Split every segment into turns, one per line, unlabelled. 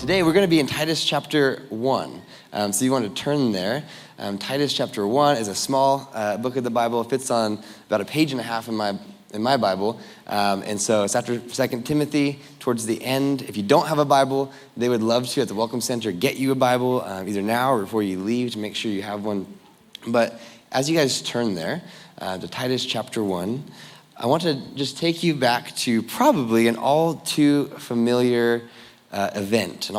Today we're going to be in Titus chapter 1. So you want to turn there. Titus chapter 1 is a small book of the Bible. It fits on about a page and a half in my Bible. And so it's after 2 Timothy, towards the end. If you don't have a Bible, they would love to, at the Welcome Center, get you a Bible either now or before you leave to make sure you have one. But as you guys turn there to Titus chapter 1, I want to just take you back to probably an all too familiar event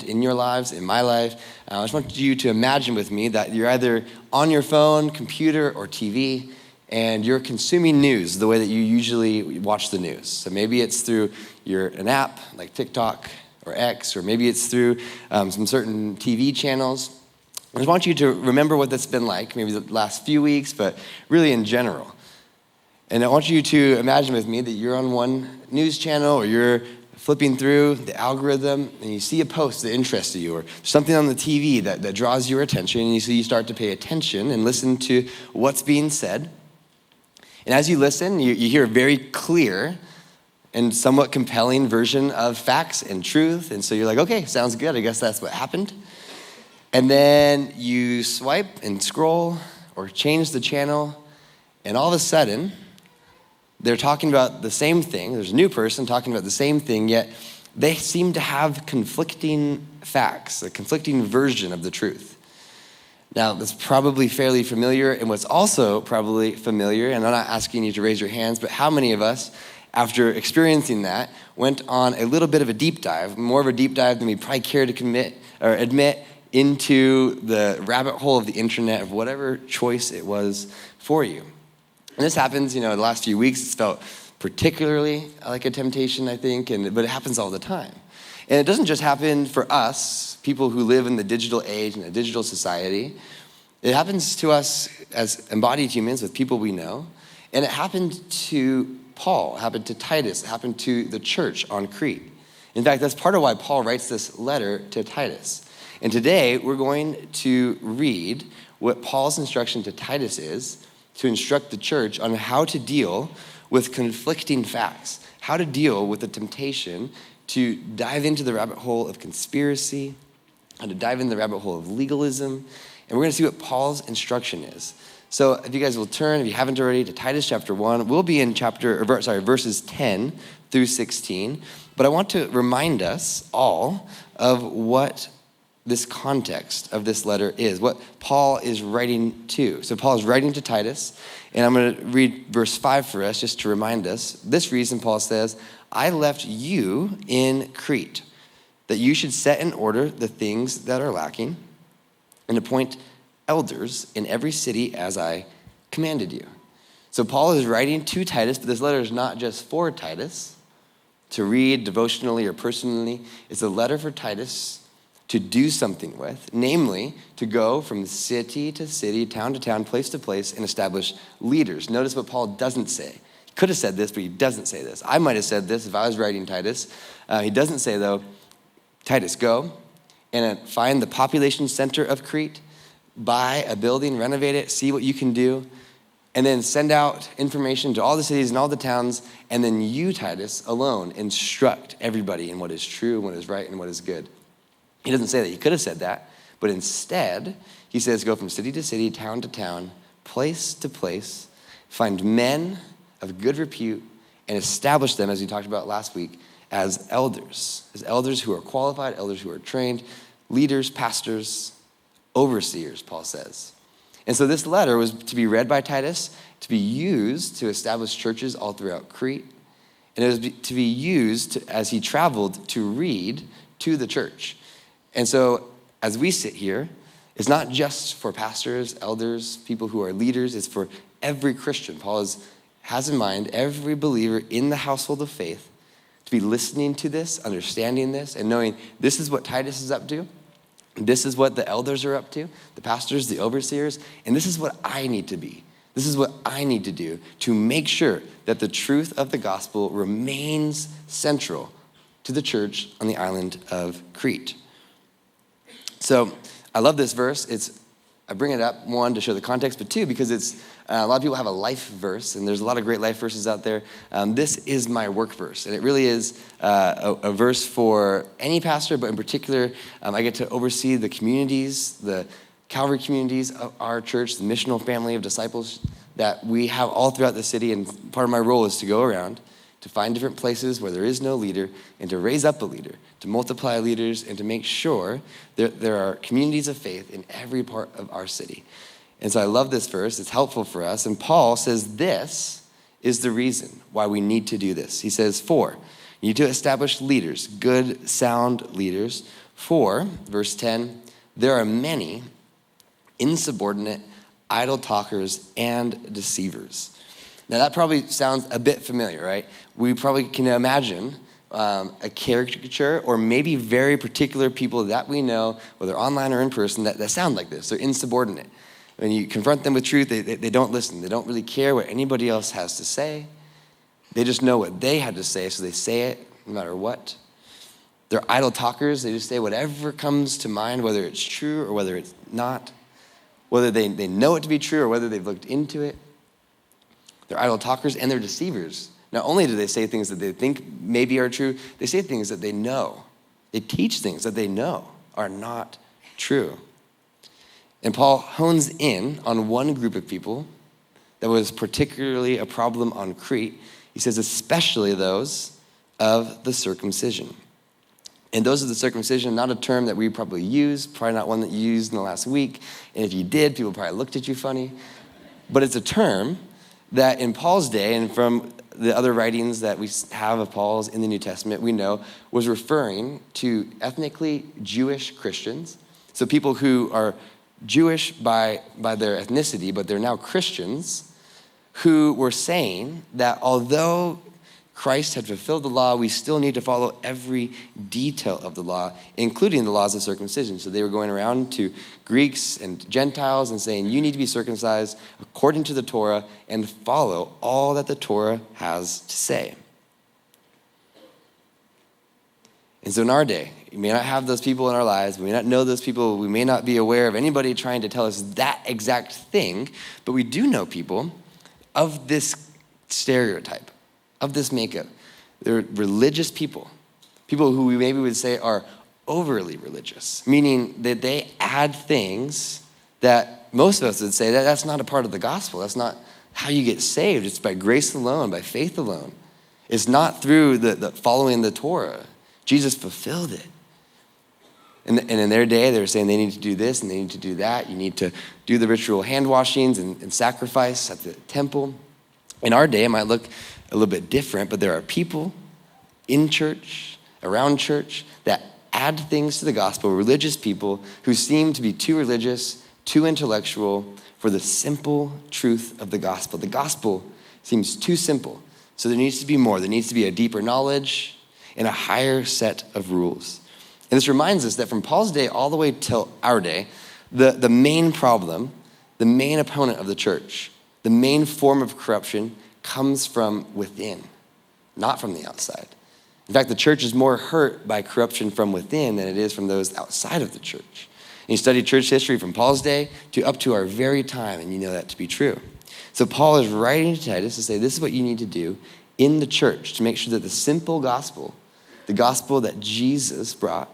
in your lives, in my life. I just want you to imagine with me that you're either on your phone, computer, or TV, and you're consuming news the way that you usually watch the news. So maybe it's through an app like TikTok or X, or maybe it's through some certain TV channels. I just want you to remember what that's been like, maybe the last few weeks, but really in general. And I want you to imagine with me that you're on one news channel, or you're flipping through the algorithm, and you see a post that interests you, or something on the TV that draws your attention, and you start to pay attention and listen to what's being said. And as you listen, you hear a very clear and somewhat compelling version of facts and truth, and so you're like, okay, sounds good, I guess that's what happened. And then you swipe and scroll or change the channel, and all of a sudden, they're talking about the same thing. There's a new person talking about the same thing, yet they seem to have conflicting facts, a conflicting version of the truth. Now, that's probably fairly familiar, and what's also probably familiar, and I'm not asking you to raise your hands, but how many of us, after experiencing that, went on a little bit of a deep dive, more of a deep dive than we probably care to admit, into the rabbit hole of the internet, of whatever choice it was for you? And this happens, the last few weeks, it's felt particularly like a temptation, I think, but it happens all the time. And it doesn't just happen for us, people who live in the digital age and the digital society. It happens to us as embodied humans with people we know. And it happened to Paul, it happened to Titus, it happened to the church on Crete. In fact, that's part of why Paul writes this letter to Titus. And today, we're going to read what Paul's instruction to Titus is, to instruct the church on how to deal with conflicting facts, how to deal with the temptation to dive into the rabbit hole of conspiracy, how to dive into the rabbit hole of legalism, and we're going to see what Paul's instruction is. So if you guys will turn, if you haven't already, to Titus chapter 1, we'll be in verses 10 through 16, but I want to remind us all of what this context of this letter is, what Paul is writing to. So Paul is writing to Titus, and I'm going to read verse 5 for us just to remind us. This reason, Paul says, I left you in Crete, that you should set in order the things that are lacking and appoint elders in every city as I commanded you. So Paul is writing to Titus, but this letter is not just for Titus to read devotionally or personally. It's a letter for Titus to do something with, namely to go from city to city, town to town, place to place, and establish leaders. Notice what Paul doesn't say. He could have said this, but he doesn't say this. I might have said this if I was writing Titus. He doesn't say, though, Titus, go and find the population center of Crete, buy a building, renovate it, see what you can do, and then send out information to all the cities and all the towns, and then you, Titus, alone, instruct everybody in what is true, what is right, and what is good. He doesn't say that. He could have said that, but instead, he says go from city to city, town to town, place to place, find men of good repute, and establish them, as we talked about last week, as elders who are qualified, elders who are trained, leaders, pastors, overseers, Paul says. And so this letter was to be read by Titus, to be used to establish churches all throughout Crete, and it was to be used as he traveled to read to the church. And so as we sit here, it's not just for pastors, elders, people who are leaders, it's for every Christian. Paul has in mind every believer in the household of faith to be listening to this, understanding this, and knowing this is what Titus is up to, this is what the elders are up to, the pastors, the overseers, and this is what I need to be. This is what I need to do to make sure that the truth of the gospel remains central to the church on the island of Crete. So I love this verse. I bring it up, one, to show the context, but two, because it's a lot of people have a life verse, and there's a lot of great life verses out there. This is my work verse, and it really is a verse for any pastor, but in particular, I get to oversee the communities, the Calvary communities of our church, the missional family of disciples that we have all throughout the city, and part of my role is to go around to find different places where there is no leader and to raise up a leader, to multiply leaders, and to make sure that there are communities of faith in every part of our city. And so I love this verse. It's helpful for us. And Paul says this is the reason why we need to do this. He says, you need to establish leaders, good, sound leaders. Verse 10, there are many insubordinate, idle talkers, and deceivers. Now that probably sounds a bit familiar, right? We probably can imagine a caricature or maybe very particular people that we know, whether online or in person, that sound like this. They're insubordinate. When you confront them with truth, they don't listen. They don't really care what anybody else has to say. They just know what they had to say, so they say it no matter what. They're idle talkers. They just say whatever comes to mind, whether it's true or whether it's not, whether they know it to be true or whether they've looked into it. They're idle talkers and they're deceivers. Not only do they say things that they think maybe are true, they say things that they know. They teach things that they know are not true. And Paul hones in on one group of people that was particularly a problem on Crete. He says, especially those of the circumcision. And those of the circumcision, not a term that we probably use, probably not one that you used in the last week. And if you did, people probably looked at you funny. But it's a term that in Paul's day, and from the other writings that we have of Paul's in the New Testament, we know was referring to ethnically Jewish Christians. So people who are Jewish by their ethnicity, but they're now Christians, who were saying that although Christ had fulfilled the law, we still need to follow every detail of the law, including the laws of circumcision. So they were going around to Greeks and Gentiles and saying, you need to be circumcised according to the Torah and follow all that the Torah has to say. And so in our day, we may not have those people in our lives, we may not know those people, we may not be aware of anybody trying to tell us that exact thing, but we do know people of this stereotype, of this makeup. They're religious people who we maybe would say are overly religious, meaning that they add things that most of us would say that that's not a part of the gospel. That's not how you get saved. It's by grace alone, by faith alone. It's not through the following the Torah. Jesus fulfilled it. And in their day, they were saying they need to do this and they need to do that. You need to do the ritual hand washings and sacrifice at the temple. In our day, it might look a little bit different, but there are people in church, around church, that add things to the gospel, religious people who seem to be too religious, too intellectual for the simple truth of the gospel. The gospel seems too simple, so there needs to be more. There needs to be a deeper knowledge and a higher set of rules. And this reminds us that from Paul's day all the way till our day, the main problem, the main opponent of the church, the main form of corruption comes from within, not from the outside. In fact, the church is more hurt by corruption from within than it is from those outside of the church. And you study church history from Paul's day to up to our very time, and you know that to be true. So Paul is writing to Titus to say, this is what you need to do in the church to make sure that the simple gospel, the gospel that Jesus brought,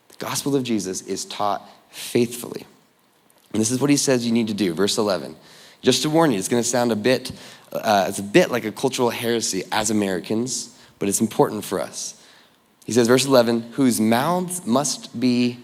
the gospel of Jesus is taught faithfully. And this is what he says you need to do. Verse 11. Just to warn you, it's going to sound it's a bit like a cultural heresy as Americans, but it's important for us. He says, verse 11, whose mouths must be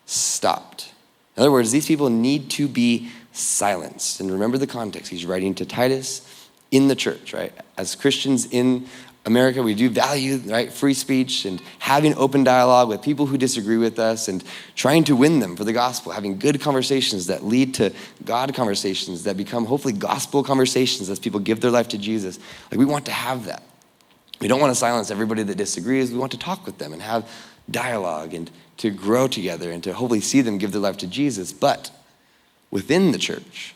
stopped. In other words, these people need to be silenced. And remember the context. He's writing to Titus in the church, right? As Christians in America, we do value, right, free speech and having open dialogue with people who disagree with us and trying to win them for the gospel, having good conversations that lead to God conversations that become hopefully gospel conversations as people give their life to Jesus. Like, we want to have that. We don't want to silence everybody that disagrees. We want to talk with them and have dialogue and to grow together and to hopefully see them give their life to Jesus. But within the church,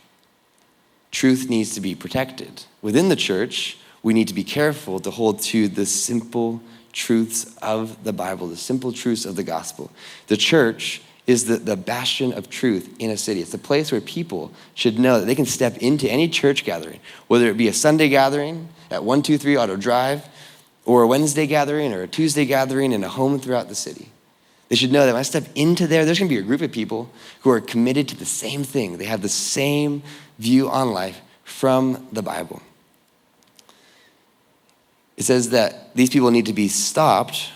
truth needs to be protected. Within the church, we need to be careful to hold to the simple truths of the Bible, the simple truths of the gospel. The church is the bastion of truth in a city. It's a place where people should know that they can step into any church gathering, whether it be a Sunday gathering at 123 Auto Drive, or a Wednesday gathering or a Tuesday gathering in a home throughout the city. They should know that when I step into there's gonna be a group of people who are committed to the same thing. They have the same view on life from the Bible. It says that these people need to be stopped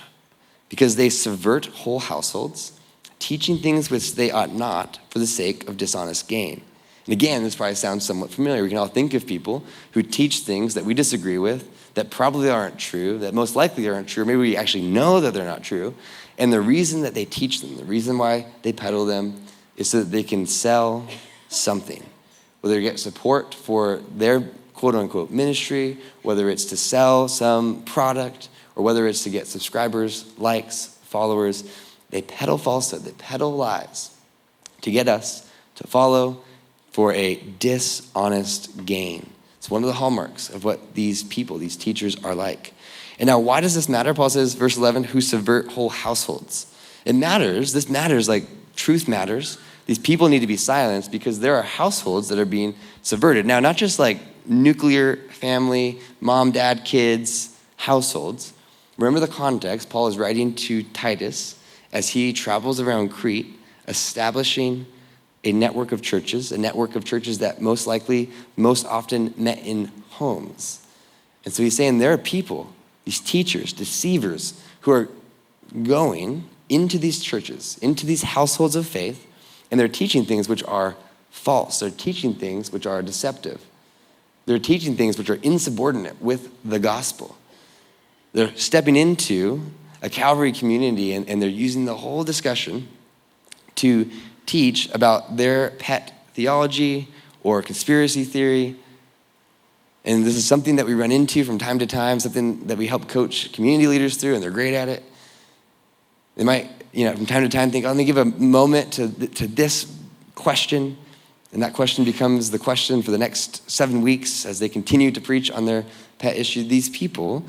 because they subvert whole households, teaching things which they ought not for the sake of dishonest gain. And again, this probably sounds somewhat familiar. We can all think of people who teach things that we disagree with, that probably aren't true, that most likely aren't true. Maybe we actually know that they're not true. And the reason that they teach them, the reason why they peddle them, is so that they can sell something. Whether they get support for their quote unquote ministry, whether it's to sell some product, or whether it's to get subscribers, likes, followers, they peddle falsehood, they peddle lies to get us to follow for a dishonest gain. It's one of the hallmarks of what these people, these teachers are like. And now why does this matter? Paul says, verse 11, who subvert whole households. It matters, this matters, like truth matters. These people need to be silenced because there are households that are being subverted. Now, not just like nuclear family, mom, dad, kids, households. Remember the context. Paul is writing to Titus as he travels around Crete, establishing a network of churches that most likely, most often met in homes. And so he's saying there are people, these teachers, deceivers, who are going into these churches, into these households of faith, and they're teaching things which are false. They're teaching things which are deceptive. They're teaching things which are insubordinate with the gospel. They're stepping into a Calvary community and they're using the whole discussion to teach about their pet theology or conspiracy theory. And this is something that we run into from time to time, something that we help coach community leaders through, and they're great at it. They might, from time to time think, let me give a moment to this question, and that question becomes the question for the next 7 weeks as they continue to preach on their pet issue. These people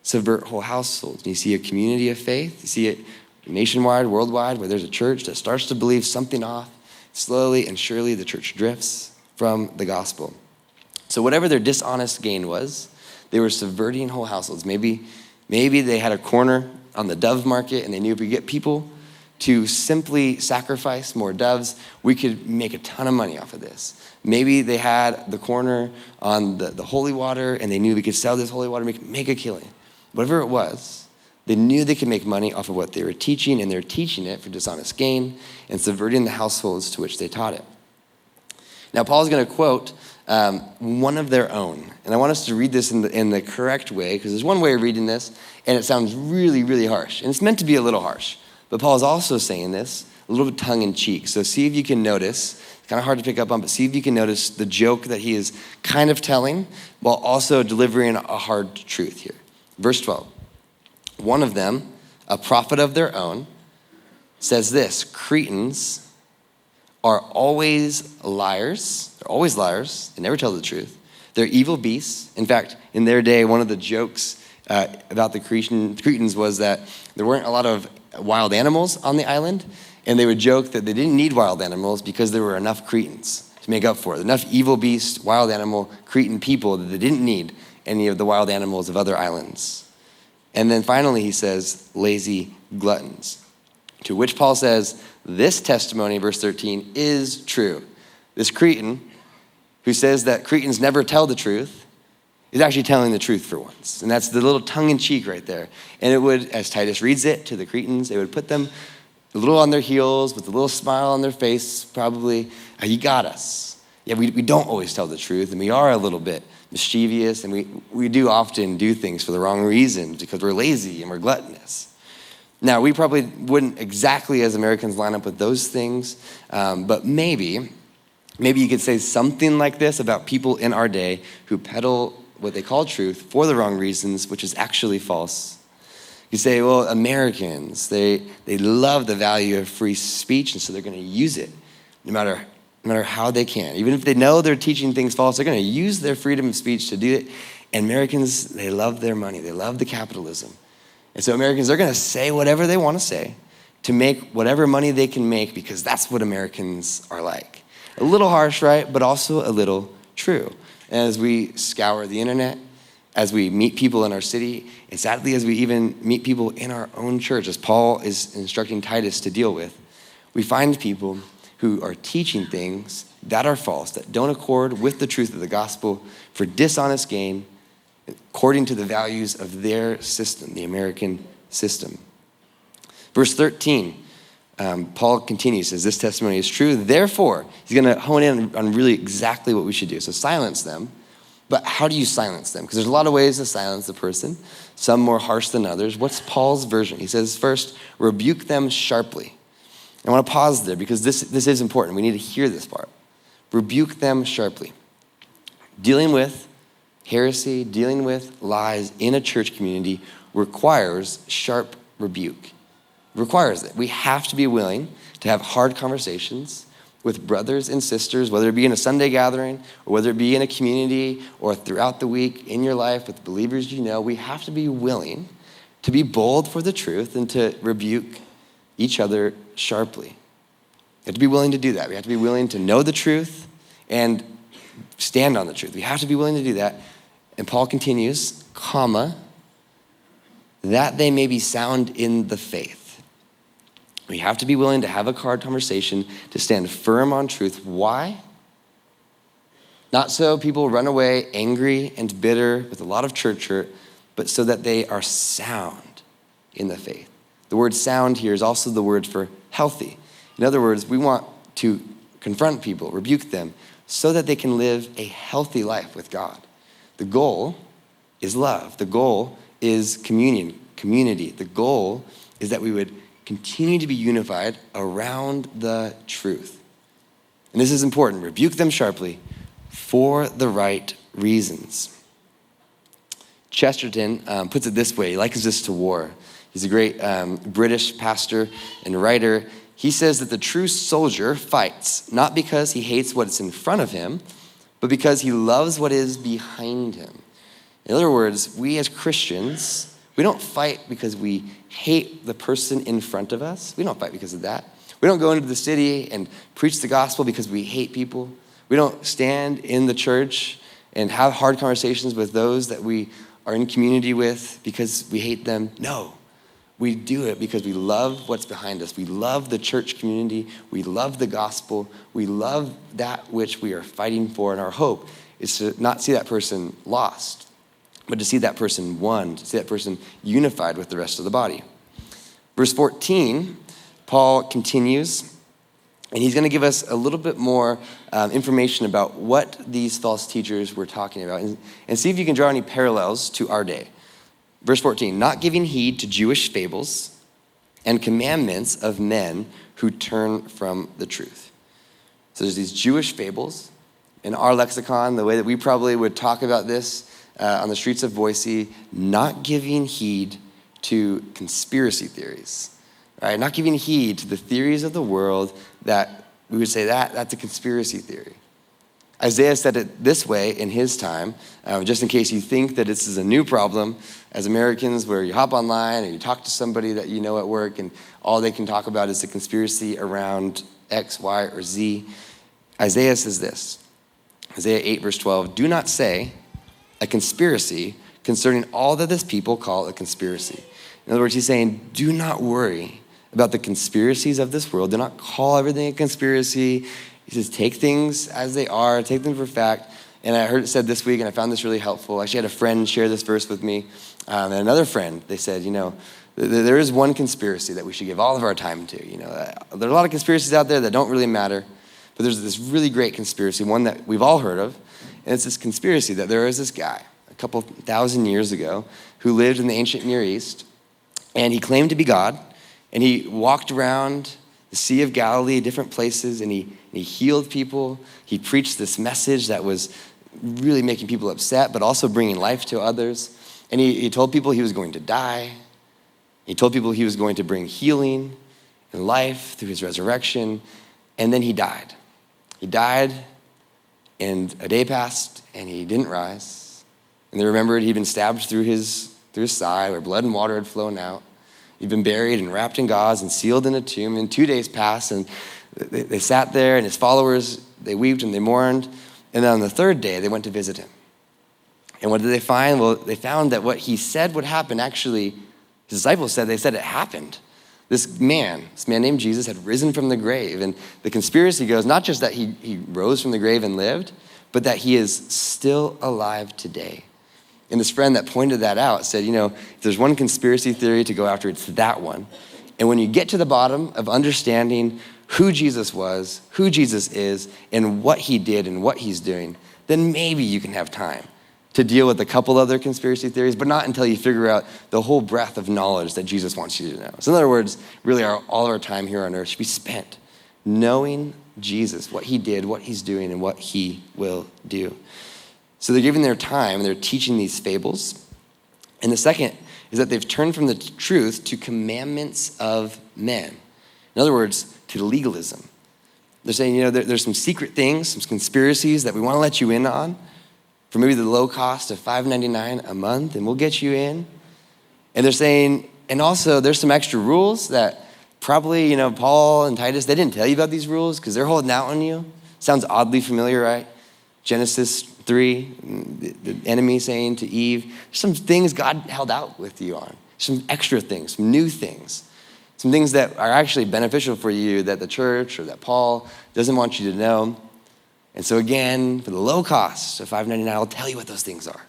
subvert whole households. You see a community of faith, you see it nationwide, worldwide, where there's a church that starts to believe something off. Slowly and surely the church drifts from the gospel. So whatever their dishonest gain was, they were subverting whole households. Maybe they had a corner on the dove market and they knew if we get people to simply sacrifice more doves, we could make a ton of money off of this. Maybe they had the corner on the holy water and they knew we could sell this holy water, make a killing. Whatever it was, they knew they could make money off of what they were teaching, and they're teaching it for dishonest gain and subverting the households to which they taught it. Now, Paul's going to quote one of their own, and I want us to read this in the correct way, because there's one way of reading this, and it sounds really, really harsh, and it's meant to be a little harsh. But Paul is also saying this a little bit tongue-in-cheek. So see if you can notice. It's kind of hard to pick up on, but see if you can notice the joke that he is kind of telling while also delivering a hard truth here. Verse 12. One of them, a prophet of their own, says this: Cretans are always liars. They're always liars. They never tell the truth. They're evil beasts. In fact, in their day, one of the jokes about the Cretans was that there weren't a lot of wild animals on the island, and they would joke that they didn't need wild animals because there were enough Cretans to make up for it. Enough evil beast, wild animal, Cretan people that they didn't need any of the wild animals of other islands. And then finally he says, lazy gluttons. To which Paul says, this testimony, verse 13, is true. This Cretan, who says that Cretans never tell the truth, is actually telling the truth for once. And that's the little tongue-in-cheek right there. And it would, as Titus reads it to the Cretans, it would put them a little on their heels with a little smile on their face, probably. You got us. Yeah, we don't always tell the truth, and we are a little bit mischievous, and we do often do things for the wrong reasons because we're lazy and we're gluttonous. Now, we probably wouldn't exactly as Americans line up with those things, but maybe you could say something like this about people in our day who peddle what they call truth for the wrong reasons, which is actually false. You say, well, Americans, they love the value of free speech, and so they're going to use it no matter how they can. Even if they know they're teaching things false, they're going to use their freedom of speech to do it. And Americans, they love their money. They love the capitalism. And so Americans, they're going to say whatever they want to say to make whatever money they can make because that's what Americans are like. A little harsh, right? But also a little true. As we scour the internet, as we meet people in our city, and sadly as we even meet people in our own church, as Paul is instructing Titus to deal with, we find people who are teaching things that are false, that don't accord with the truth of the gospel for dishonest gain, according to the values of their system, the American system. Verse 13, Paul continues, says, this testimony is true. Therefore, he's going to hone in on really exactly what we should do. So silence them. But how do you silence them? Because there's a lot of ways to silence a person, some more harsh than others. What's Paul's version? He says, first, rebuke them sharply. I want to pause there because this is important. We need to hear this part. Rebuke them sharply. Dealing with heresy, dealing with lies in a church community requires sharp rebuke. Requires it. We have to be willing to have hard conversations with brothers and sisters, whether it be in a Sunday gathering or whether it be in a community or throughout the week in your life with believers you know. We have to be willing to be bold for the truth and to rebuke each other sharply. We have to be willing to do that. We have to be willing to know the truth and stand on the truth. We have to be willing to do that. And Paul continues, comma, that they may be sound in the faith. We have to be willing to have a hard conversation, to stand firm on truth. Why? Not so people run away angry and bitter with a lot of church hurt, but so that they are sound in the faith. The word sound here is also the word for healthy. In other words, we want to confront people, rebuke them, so that they can live a healthy life with God. The goal is love. The goal is community. The goal is that we would continue to be unified around the truth. And this is important. Rebuke them sharply for the right reasons. Chesterton puts it this way. He likens this to war. He's a great British pastor and writer. He says that the true soldier fights not because he hates what's in front of him, but because he loves what is behind him. In other words, we as Christians, we don't fight because we hate the person in front of us. We don't fight because of that. We don't go into the city and preach the gospel because we hate people. We don't stand in the church and have hard conversations with those that we are in community with because we hate them. No, we do it because we love what's behind us. We love the church community. We love the gospel. We love that which we are fighting for. And our hope is to not see that person lost, but to see that person won, to see that person unified with the rest of the body. Verse 14, Paul continues, and he's going to give us a little bit more information about what these false teachers were talking about, and see if you can draw any parallels to our day. Verse 14, not giving heed to Jewish fables and commandments of men who turn from the truth. So there's these Jewish fables. In our lexicon, the way that we probably would talk about this on the streets of Boise, not giving heed to conspiracy theories, right? Not giving heed to the theories of the world that we would say that's a conspiracy theory. Isaiah said it this way in his time, just in case you think that this is a new problem as Americans where you hop online and you talk to somebody that you know at work and all they can talk about is the conspiracy around X, Y, or Z. Isaiah says this, Isaiah 8 verse 12, do not say a conspiracy concerning all that this people call a conspiracy. In other words, he's saying, do not worry about the conspiracies of this world. Do not call everything a conspiracy. He says, take things as they are, take them for fact. And I heard it said this week, and I found this really helpful. I actually had a friend share this verse with me, and another friend, they said, there is one conspiracy that we should give all of our time to. There are a lot of conspiracies out there that don't really matter, but there's this really great conspiracy, one that we've all heard of, and it's this conspiracy that there is this guy a couple thousand years ago who lived in the ancient Near East, and he claimed to be God, and he walked around the Sea of Galilee, different places, and he healed people. He preached this message that was really making people upset, but also bringing life to others. And he told people he was going to die. He told people he was going to bring healing and life through his resurrection, and then he died. He died, and a day passed, and he didn't rise. And they remembered he'd been stabbed through his side where blood and water had flown out. You've been buried and wrapped in gauze and sealed in a tomb. And 2 days passed, and they sat there, and his followers, they wept and they mourned. And then on the third day, they went to visit him. And what did they find? Well, they found that what he said would happen, actually, his disciples said, they said it happened. This man named Jesus had risen from the grave. And the conspiracy goes not just that he rose from the grave and lived, but that he is still alive today. And this friend that pointed that out said, if there's one conspiracy theory to go after, it's that one. And when you get to the bottom of understanding who Jesus was, who Jesus is, and what he did and what he's doing, then maybe you can have time to deal with a couple other conspiracy theories, but not until you figure out the whole breadth of knowledge that Jesus wants you to know. So in other words, really all of our time here on earth should be spent knowing Jesus, what he did, what he's doing, and what he will do. So they're giving their time, and they're teaching these fables. And the second is that they've turned from the truth to commandments of men. In other words, to legalism. They're saying, there's some secret things, some conspiracies that we want to let you in on for maybe the low cost of $5.99 a month, and we'll get you in. And they're saying, and also there's some extra rules that probably, Paul and Titus, they didn't tell you about these rules because they're holding out on you. Sounds oddly familiar, right? Genesis 3, the enemy saying to Eve, some things God held out with you on, some extra things, some new things, some things that are actually beneficial for you that the church or that Paul doesn't want you to know. And so again, for the low cost of $5.99, I'll tell you what those things are.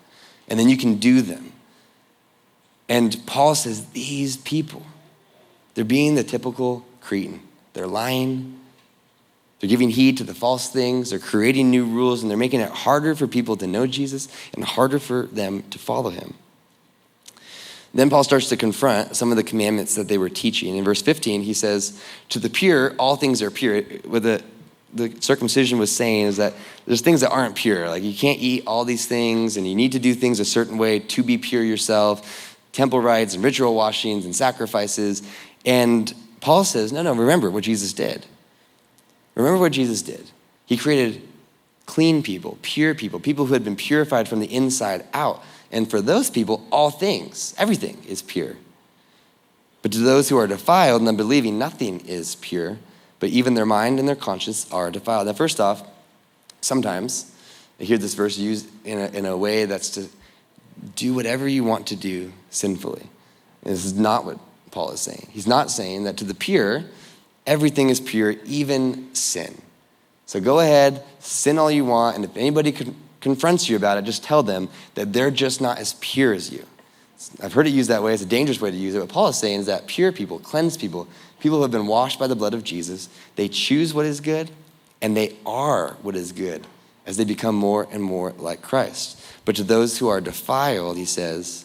And then you can do them. And Paul says, these people, they're being the typical Cretan. They're lying. They're giving heed to the false things. They're creating new rules, and they're making it harder for people to know Jesus and harder for them to follow him. Then Paul starts to confront some of the commandments that they were teaching. In verse 15, he says, to the pure, all things are pure. What the circumcision was saying is that there's things that aren't pure. Like you can't eat all these things, and you need to do things a certain way to be pure yourself. Temple rites and ritual washings and sacrifices. And Paul says, no, remember what Jesus did. Remember what Jesus did. He created clean people, pure people who had been purified from the inside out. And for those people, all things, everything is pure. But to those who are defiled and unbelieving, nothing is pure, but even their mind and their conscience are defiled. Now, first off, sometimes I hear this verse used in a way that's to do whatever you want to do sinfully. And this is not what Paul is saying. He's not saying that to the pure, everything is pure, even sin. So go ahead, sin all you want, and if anybody confronts you about it, just tell them that they're just not as pure as you. I've heard it used that way. It's a dangerous way to use it. What Paul is saying is that pure people, cleansed people who have been washed by the blood of Jesus, they choose what is good, and they are what is good as they become more and more like Christ. But to those who are defiled, he says,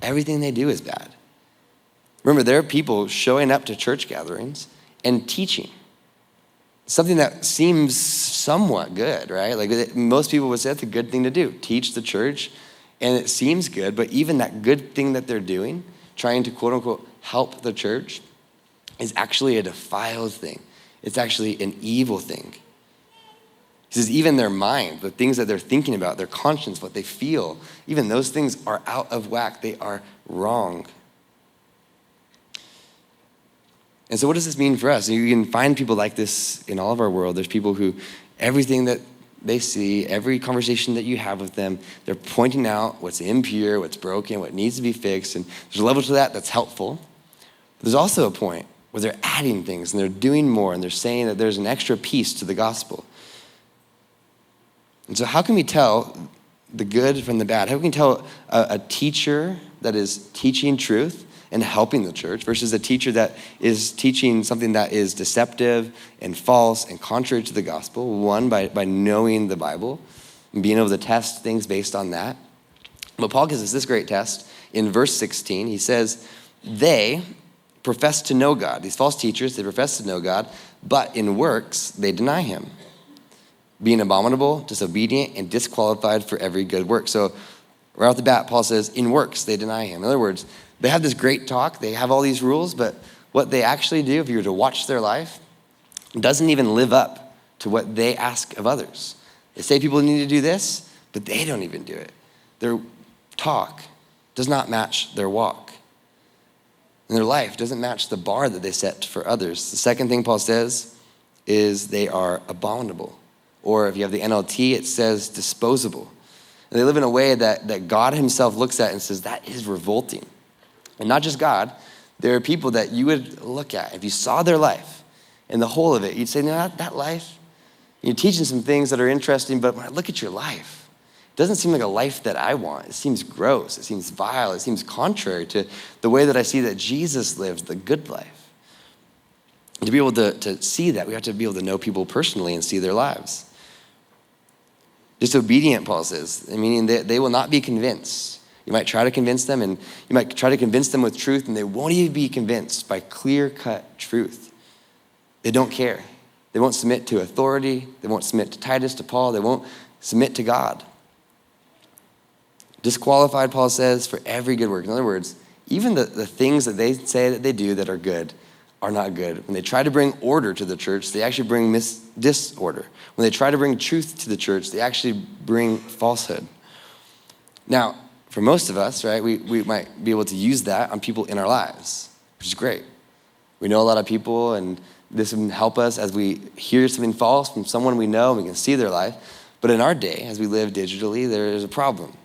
everything they do is bad. Remember, there are people showing up to church gatherings and teaching something that seems somewhat good, right? Like most people would say that's a good thing to do, teach the church, and it seems good, but even that good thing that they're doing, trying to quote unquote help the church, is actually a defiled thing. It's actually an evil thing. He says even their mind, the things that they're thinking about, their conscience, what they feel, even those things are out of whack. They are wrong. And so what does this mean for us? You can find people like this in all of our world. There's people who everything that they see, every conversation that you have with them, they're pointing out what's impure, what's broken, what needs to be fixed. And there's a level to that that's helpful. But there's also a point where they're adding things and they're doing more and they're saying that there's an extra piece to the gospel. And so how can we tell the good from the bad? How can we tell a teacher that is teaching truth and helping the church versus a teacher that is teaching something that is deceptive and false and contrary to the gospel? One, by knowing the Bible and being able to test things based on that. But Paul gives us this great test in verse 16. He says, they profess to know God. These false teachers, they profess to know God, but in works, they deny him, being abominable, disobedient, and disqualified for every good work. So right off the bat, Paul says, in works, they deny him. In other words, they have this great talk, they have all these rules, but what they actually do, if you were to watch their life, doesn't even live up to what they ask of others. They say people need to do this, but they don't even do it. Their talk does not match their walk. And their life doesn't match the bar that they set for others. The second thing Paul says is they are abominable. Or if you have the NLT, it says disposable. And they live in a way that God himself looks at and says, that is revolting. And not just God, there are people that you would look at. If you saw their life and the whole of it, you'd say, no, that life, you're teaching some things that are interesting, but when I look at your life, it doesn't seem like a life that I want. It seems gross. It seems vile. It seems contrary to the way that I see that Jesus lived the good life. And to be able to see that, we have to be able to know people personally and see their lives. Disobedient, Paul says, meaning they will not be convinced. You might try to convince them, and you might try to convince them with truth, and they won't even be convinced by clear-cut truth. They don't care. They won't submit to authority. They won't submit to Titus, to Paul. They won't submit to God. Disqualified, Paul says, for every good work. In other words, even the things that they say that they do that are good are not good. When they try to bring order to the church, they actually bring disorder. When they try to bring truth to the church, they actually bring falsehood. Now, for most of us, right, we might be able to use that on people in our lives, which is great. We know a lot of people, and this would help us as we hear something false from someone we know, and we can see their life. But in our day, as we live digitally, there is a problem.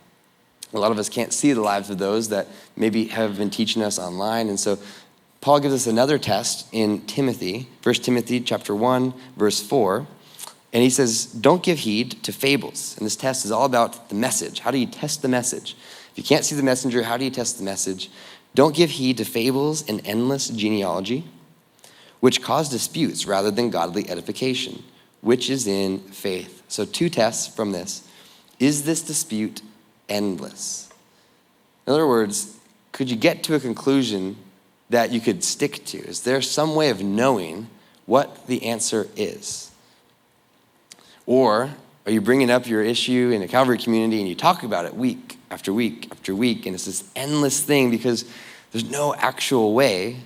A lot of us can't see the lives of those that maybe have been teaching us online. And so Paul gives us another test in Timothy, 1 Timothy chapter 1, verse 4. And he says, don't give heed to fables. And this test is all about the message. How do you test the message? If you can't see the messenger, how do you test the message? Don't give heed to fables and endless genealogy, which cause disputes rather than godly edification, which is in faith. So 2 tests from this. Is this dispute endless? In other words, could you get to a conclusion that you could stick to? Is there some way of knowing what the answer is? Or are you bringing up your issue in a Calvary community and you talk about it week after week after week, and it's this endless thing because there's no actual way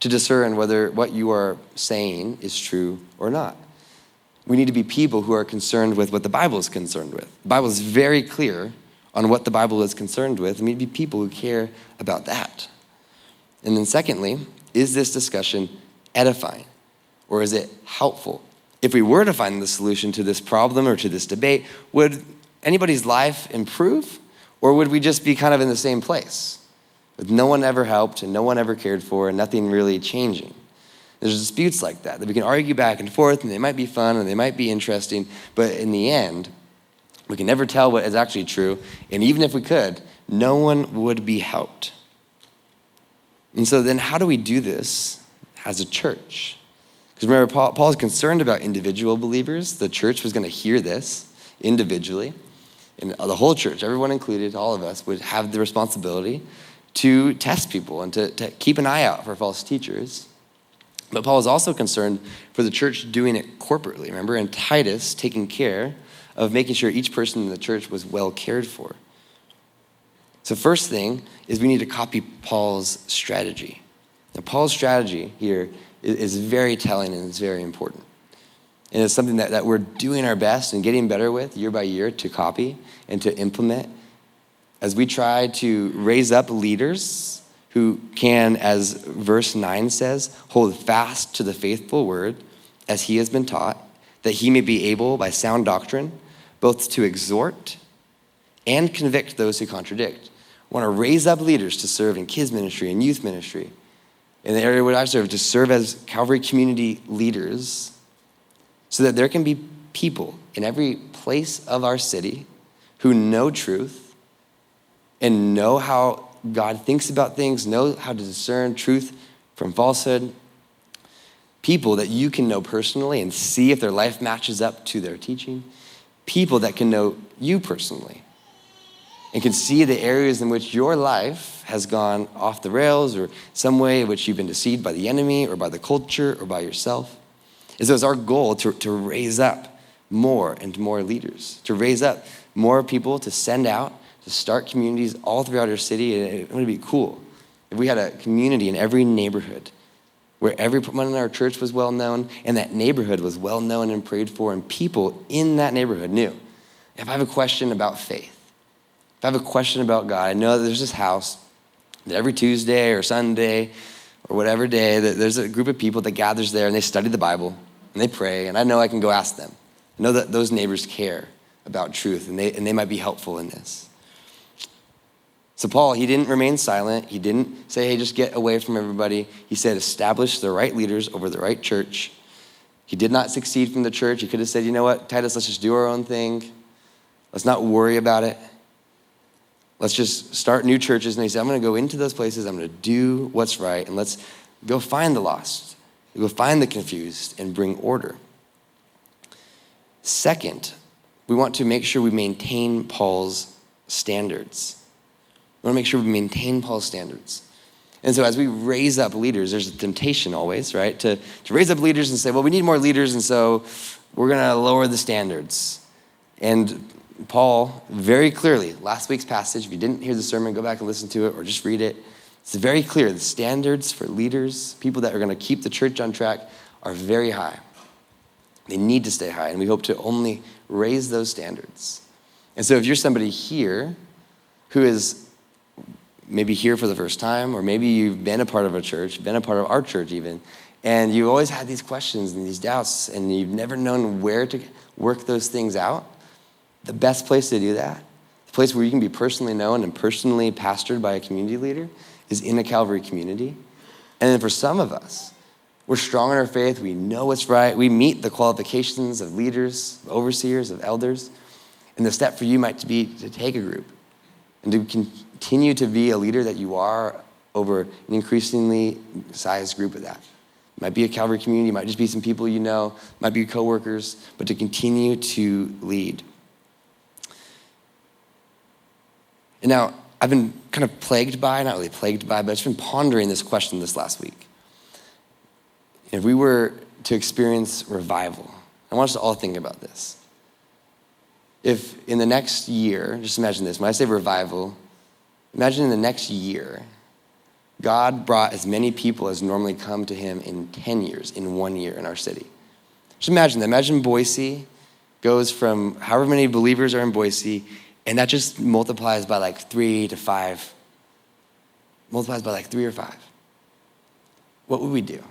to discern whether what you are saying is true or not? We need to be people who are concerned with what the Bible is concerned with. The Bible is very clear on what the Bible is concerned with, and we need to be people who care about that. And then secondly, is this discussion edifying, or is it helpful? If we were to find the solution to this problem or to this debate, would anybody's life improve, or would we just be kind of in the same place with no one ever helped and no one ever cared for and nothing really changing? There's disputes like that we can argue back and forth, and they might be fun and they might be interesting, but in the end, we can never tell what is actually true, and even if we could, no one would be helped. And so then how do we do this as a church? Because remember, Paul is concerned about individual believers. The church was going to hear this individually, and the whole church, everyone included, all of us, would have the responsibility to test people and to keep an eye out for false teachers. But Paul is also concerned for the church doing it corporately. Remember, and Titus taking care of making sure each person in the church was well cared for. So first thing is we need to copy Paul's strategy. Now, Paul's strategy here is very telling, and it's very important. And it's something that we're doing our best and getting better with year by year to copy and to implement as we try to raise up leaders who can, as verse 9 says, hold fast to the faithful word as he has been taught, that he may be able by sound doctrine both to exhort and convict those who contradict. I want to raise up leaders to serve in kids ministry and youth ministry. In the area where I serve, to serve as Calvary community leaders so that there can be people in every place of our city who know truth and know how God thinks about things, know how to discern truth from falsehood. People that you can know personally and see if their life matches up to their teaching. People that can know you personally and can see the areas in which your life has gone off the rails or some way in which you've been deceived by the enemy or by the culture or by yourself. And so it's our goal to raise up more and more leaders, to raise up more people to send out, to start communities all throughout our city. And it would be cool if we had a community in every neighborhood where everyone in our church was well known and that neighborhood was well known and prayed for, and people in that neighborhood knew, if I have a question about faith, if I have a question about God, I know that there's this house that every Tuesday or Sunday or whatever day, there's a group of people that gathers there and they study the Bible and they pray, and I know I can go ask them. I know that those neighbors care about truth, and they might be helpful in this. So Paul, he didn't remain silent. He didn't say, hey, just get away from everybody. He said, establish the right leaders over the right church. He did not succeed from the church. He could have said, you know what, Titus, let's just do our own thing. Let's not worry about it. Let's just start new churches. And he said, I'm going to go into those places. I'm going to do what's right. And let's go find the lost. Go find the confused and bring order. Second, we want to make sure we maintain Paul's standards. We want to make sure we maintain Paul's standards. And so as we raise up leaders, there's a temptation always, right? To raise up leaders and say, well, we need more leaders, and so we're going to lower the standards. And Paul, very clearly, last week's passage, if you didn't hear the sermon, go back and listen to it or just read it. It's very clear. The standards for leaders, people that are going to keep the church on track, are very high. They need to stay high, and we hope to only raise those standards. And so if you're somebody here who is maybe here for the first time, or maybe you've been a part of a church, been a part of our church even, and you've always had these questions and these doubts, and you've never known where to work those things out, the best place to do that, the place where you can be personally known and personally pastored by a community leader, is in a Calvary community. And then for some of us, we're strong in our faith, we know what's right, we meet the qualifications of leaders, of overseers, of elders, and the step for you might be to take a group and to continue to be a leader that you are over an increasingly sized group of that. It might be a Calvary community, it might just be some people you know, it might be your coworkers, but to continue to lead. And now, I've been kind of plagued by, not really plagued by, but I've just been pondering this question this last week. If we were to experience revival, I want us to all think about this. If in the next year, just imagine this, when I say revival, imagine in the next year, God brought as many people as normally come to him in 10 years, in 1 year in our city. Just imagine that. Imagine Boise goes from however many believers are in Boise, and that just multiplies by like 3 to 5. Multiplies by like 3 or 5. What would we do?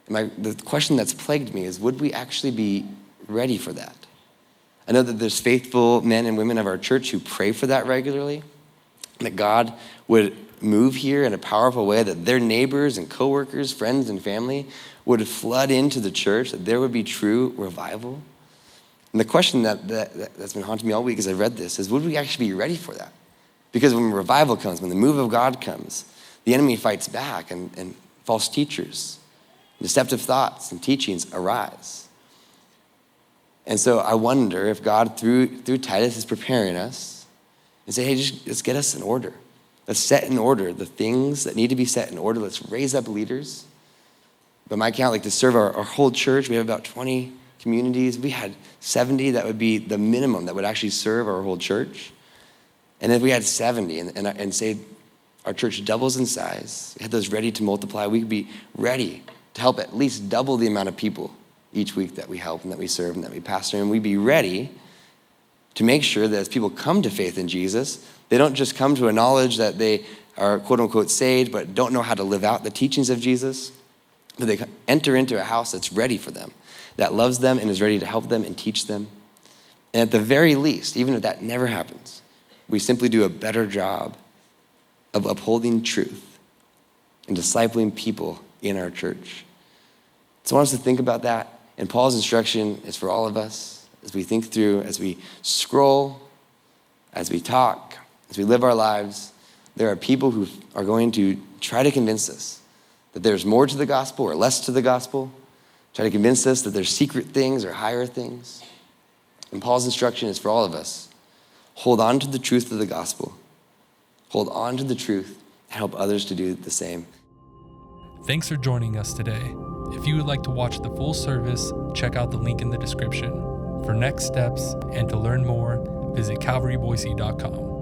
The question that's plagued me is, would we actually be ready for that? I know that there's faithful men and women of our church who pray for that regularly, that God would move here in a powerful way, that their neighbors and coworkers, friends and family would flood into the church, that there would be true revival. And the question that's been haunting me all week as I read this is, would we actually be ready for that? Because when revival comes, when the move of God comes, the enemy fights back, and false teachers, deceptive thoughts and teachings arise. And so I wonder if God, through Titus, is preparing us and say, hey, let's get us in order. Let's set in order the things that need to be set in order. Let's raise up leaders. By my count, like to serve our whole church, we have about 20 communities. We had 70, that would be the minimum that would actually serve our whole church. And if we had 70 and say our church doubles in size, we had those ready to multiply, we could be ready to help at least double the amount of people each week that we help and that we serve and that we pastor. And we'd be ready to make sure that as people come to faith in Jesus, they don't just come to a knowledge that they are quote unquote saved, but don't know how to live out the teachings of Jesus, but they enter into a house that's ready for them, that loves them and is ready to help them and teach them. And at the very least, even if that never happens, we simply do a better job of upholding truth and discipling people in our church. So I want us to think about that. And Paul's instruction is for all of us as we think through, as we scroll, as we talk, as we live our lives. There are people who are going to try to convince us that there's more to the gospel or less to the gospel, try to convince us that there's secret things or higher things. And Paul's instruction is for all of us. Hold on to the truth of the gospel. Hold on to the truth and help others to do the same.
Thanks for joining us today. If you would like to watch the full service, check out the link in the description. For next steps and to learn more, visit calvaryboise.com.